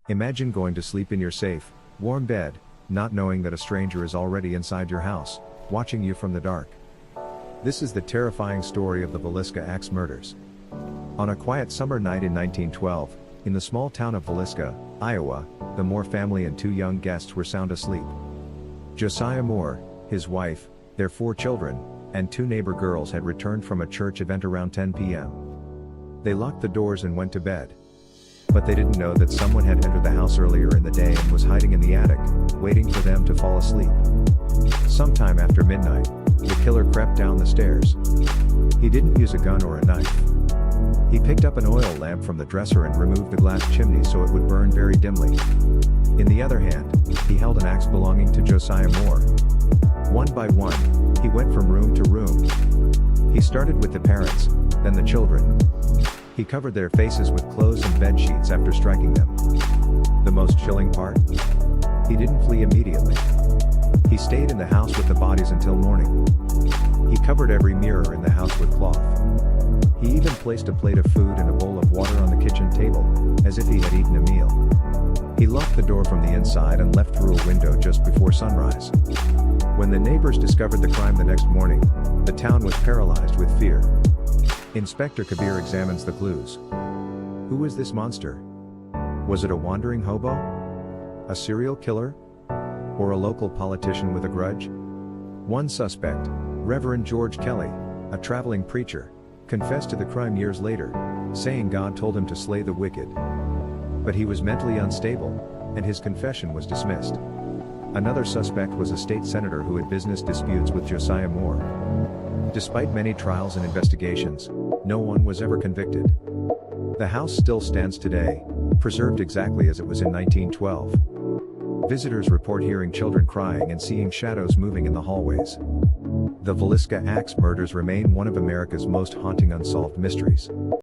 Imagine going to sleep in your safe, warm bed, not knowing that a stranger is already inside your house, watching you from the dark. This is the terrifying story of the Villisca Axe Murders. On a quiet summer night in 1912, in the small town of Villisca, Iowa, the Moore family and two young guests were sound asleep. Josiah Moore, his wife, their 4 children, and 2 neighbor girls had returned from a church event around 10 p.m. They locked the doors and went to bed. But they didn't know that someone had entered the house earlier in the day and was hiding in the attic, waiting for them to fall asleep. Sometime after midnight, the killer crept down the stairs. He didn't use a gun or a knife. He picked up an oil lamp from the dresser and removed the glass chimney so it would burn very dimly. In the other hand, he held an axe belonging to Josiah Moore. One by one, he went from room to room. He started with the parents, then the children. He covered their faces with clothes and bed sheets after striking them. The most chilling part? He didn't flee immediately. He stayed in the house with the bodies until morning. He covered every mirror in the house with cloth. He even placed a plate of food and a bowl of water on the kitchen table, as if he had eaten a meal. He locked the door from the inside and left through a window just before sunrise. When the neighbors discovered the crime the next morning, the town was paralyzed with fear. Inspector Kabir examines the clues. Who is this monster? Was it a wandering hobo? A serial killer? Or a local politician with a grudge? One suspect, Reverend George Kelly, a traveling preacher, confessed to the crime years later, saying God told him to slay the wicked. But he was mentally unstable, and his confession was dismissed. Another suspect was a state senator who had business disputes with Josiah Moore. Despite many trials and investigations, no one was ever convicted. The house still stands today, preserved exactly as it was in 1912. Visitors report hearing children crying and seeing shadows moving in the hallways. The Villisca Axe Murders remain one of America's most haunting unsolved mysteries.